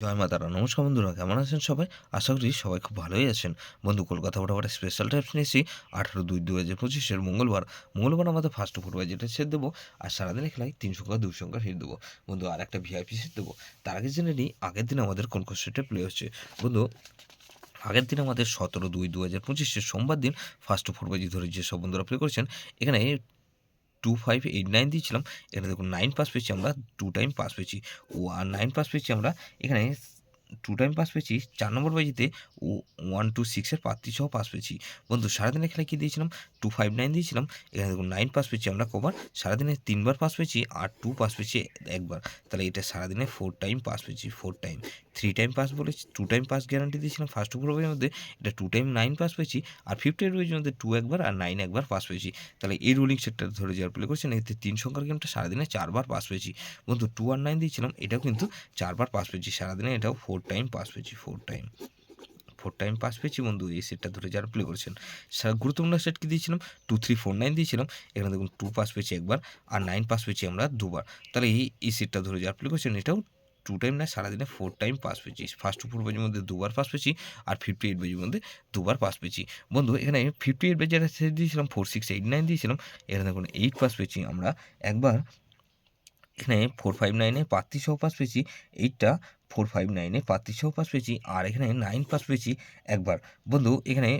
জয় মা তারা। নমস্কার বন্ধুরা, কেমন আছেন সবাই? আশা করি সবাই খুব ভালোই আছেন। বন্ধু, কলকাতা বরাবর স্পেশাল টাইপস নিয়েছি 18/2/2025 মঙ্গলবার আমাদের ফার্স্ট ফুড বাজেটের সেট দেবো। আর সারাদিন খেলায় 3 সংখ্যা 2 সংখ্যার হিট দেবো। বন্ধু, আর একটা ভিআইপি সেট দেবো। তার আগে জেনে নিই আগের দিন আমাদের কোন কোন সেটে প্লে হচ্ছে। বন্ধু, আগের দিন আমাদের 17/2/2025 সোমবার দিন ফার্স্ট ফুড বাজি ধরে যেসব বন্ধুরা প্লে করেছেন, এখানে 2589 দিয়েছিলাম। এখানে দেখুন 9 পাস পেয়েছি আমরা, 2 টাইম পাস পেয়েছি। ও আর 9 পাস পেয়েছি আমরা এখানে, 2 টাইম পাস পেয়েছি। 4 নম্বর বাজিতে ও 126 এর প্রার্থী সহ পাস পেয়েছি। বন্ধু, সারাদিনের খেলায় কী দিয়েছিলাম? 259 দিয়েছিলাম। এখানে দেখুন 9 পাস পেয়েছি আমরা কবার? সারাদিনে 3 বার পাস পেয়েছি আর 2 পাস পেয়েছি একবার। তাহলে এটা সারাদিনে 4 টাইম পাস পেয়েছি, 4 টাইম। 3 টাইম পাস বলেছি, 2 টাইম পাস গ্যারান্টি দিয়েছিলাম ফার্স্ট ওভারের মধ্যে। এটা 2 টাইম 9 পাস পেয়েছি আর 50 রুপিজের মধ্যে 2 একবার আর 9 একবার পাস পেয়েছি। তাহলে এই রুলিং সেটটা ধরে যারা প্লে করেছেন, এতে 3 সংখ্যার গেমটা সারাদিনে 4 বার পাস পেয়েছি। বন্ধু, 2 আর 9 দিয়েছিলাম, এটাও কিন্তু 4 বার পাস পেয়েছি। সারাদিনে এটাও 4 টাইম পাস পেয়েছি, 4 টাইম পাস পেয়েছি বন্ধু, এই সেটটা ধরে যারা প্লে করেছেন। গুরুত্বপূর্ণ সেট কি দিয়েছিলাম? 2349 দিয়েছিলাম। এখানে দেখুন 2 পাস পেয়েছি একবার আর 9 পাস পেয়েছি আমরা দুবার। তাহলে এই সেটটা ধরে যারা প্লে করেছেন, এটাও 2 টাইম না, সারাদিনে 4 টাইম পাস পেয়েছি। ফার্স্ট 4 বাজির মধ্যে 2 বার পাস পেয়েছি আর 58 বাজির মধ্যে 2 বার পাস পেয়েছি। বন্ধু, এখানে 58 বাজে সেট দিয়েছিলাম 4689 দিয়েছিলাম। এখানে দেখুন 8 পাস পেয়েছি আমরা একবার। এখানে 459 এ প্রার্থী সহ পাস পেয়েছি। 8টা 459 এ প্রার্থী সহ পাস পেয়েছি আর এখানে 9 পাস পেয়েছি একবার। বন্ধু, এখানে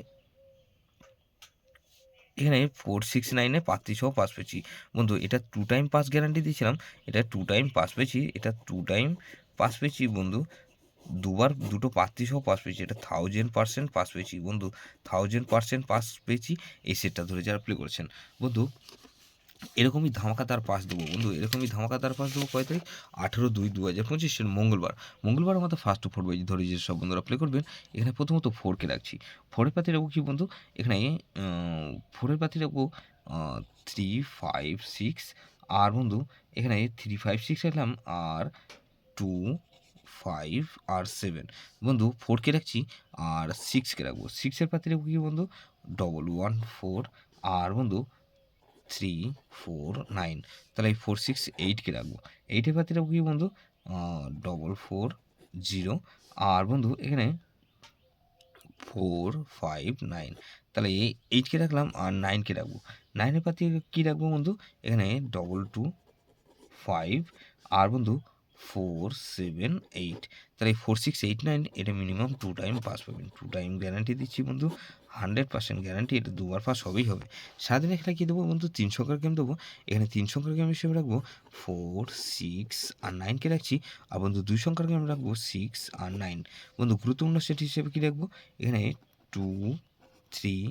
469 এ প্রার্থী সহ পাস পেয়েছি। বন্ধু, এটা 2 টাইম পাস গ্যারান্টি দিয়েছিলাম। এটা 2 টাইম পাস পেয়েছি। এটা 2 টাইম পাস পেয়েছি বন্ধু। দুবার দুটো প্রার্থী সহ পাস পেয়েছি। এটা 1000% পাস পেয়েছি বন্ধু। 1000% পাস পেয়েছি এই সেটটা ধরে যারা প্লে করেছেন। বন্ধু, এরকমই ধামাকাদার পাস দেবো বন্ধু, এরকমই ধামাকাদার পাস দেবো কয় তারিখ? 18/2/2025 মঙ্গলবার আমাদের ফার্স্ট ফোর বাজি ধরে যেসব বন্ধুরা প্লে করবেন। এখানে প্রথমত 4কে রাখছি। 4-এর পাতি রাখবো কি বন্ধু? এখানে 4-এর পাতি রাখবো 3, 5, 6 আর বন্ধু এখানে 3, 5, 6 রাখলাম আর 2, 5 আর 7। বন্ধু, 4কে রাখছি আর 6কে রাখবো। 6-এর পাতি রাখবো কি বন্ধু? 114 আর বন্ধু 3, 4, 9। তাহলে এই 4, 6, 8কে রাখবো। 8-এর পাতি রাখবো কি বন্ধু? 440 আর বন্ধু এখানে 4, 5, 9। তাহলে এই 8কে রাখলাম আর 9কে রাখবো। 9-এর পাতি কী রাখবো বন্ধু? এখানে 225 আর বন্ধু 4, 7, 8। তাহলে এই 4, 6, 8, 9 এটা মিনিমাম 2 টাইম পাস পাবেন। 2 টাইম গ্যারান্টি দিচ্ছি বন্ধু, 100% গ্যারান্টি। এটা দুবার পাস হবেই হবে। সারাদিন এখানে কী দেবো বন্ধু? 3 সংখ্যার গেম দেবো। এখানে 3 সংখ্যার গেম হিসেবে রাখবো 4, 6 আর 9কে রাখছি। আর বন্ধু 2 সংখ্যার গেম রাখবো 6 আর 9। বন্ধু, গুরুত্বপূর্ণ সেট হিসেবে কী রাখবো? এখানে 2, 3,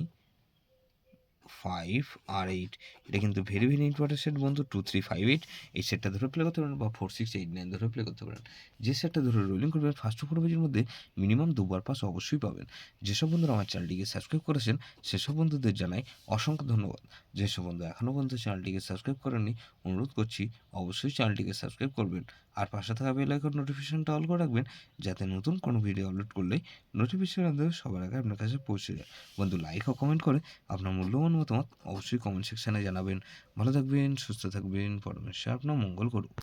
5 আর 8। এটা কিন্তু ভেরি ইম্পর্টেন্ট সেট বন্ধু। 2, 3, 5, 8 এই সেটটা ধরে প্লে করতে পারেন বা 4, 6, 8, 9 ধরে প্লে করতে পারেন। যে সেটটা ধরে রোলিং করবেন ফার্স্ট 4 পেজের মধ্যে মিনিমাম 2 বার পাস অবশ্যই পাবেন। যেসব বন্ধুরা আমার চ্যানেলটিকে সাবস্ক্রাইব করেছেন সেসব বন্ধুদের জানাই অসংখ্য ধন্যবাদ। যেসব বন্ধু এখনও পর্যন্ত চ্যানেলটিকে সাবস্ক্রাইব করেননি, অনুরোধ করছি অবশ্যই চ্যানেলটিকে সাবস্ক্রাইব করবেন আর পাশে থাকা বেল আইকন নোটিফিকেশনটা অল করে রাখবেন, যাতে নতুন কোনো ভিডিও আপলোড করলেই নোটিফিকেশন সবার আগে আপনার কাছে পৌঁছে যায়। বন্ধু, লাইক ও কমেন্ট করে আপনার মূল্যবান মতামত অবশ্যই কমেন্ট সেকশানে জানাবেন। ভালো থাকবেন, সুস্থ থাকবেন, পরমেশ্বর আপনার মঙ্গল করুন।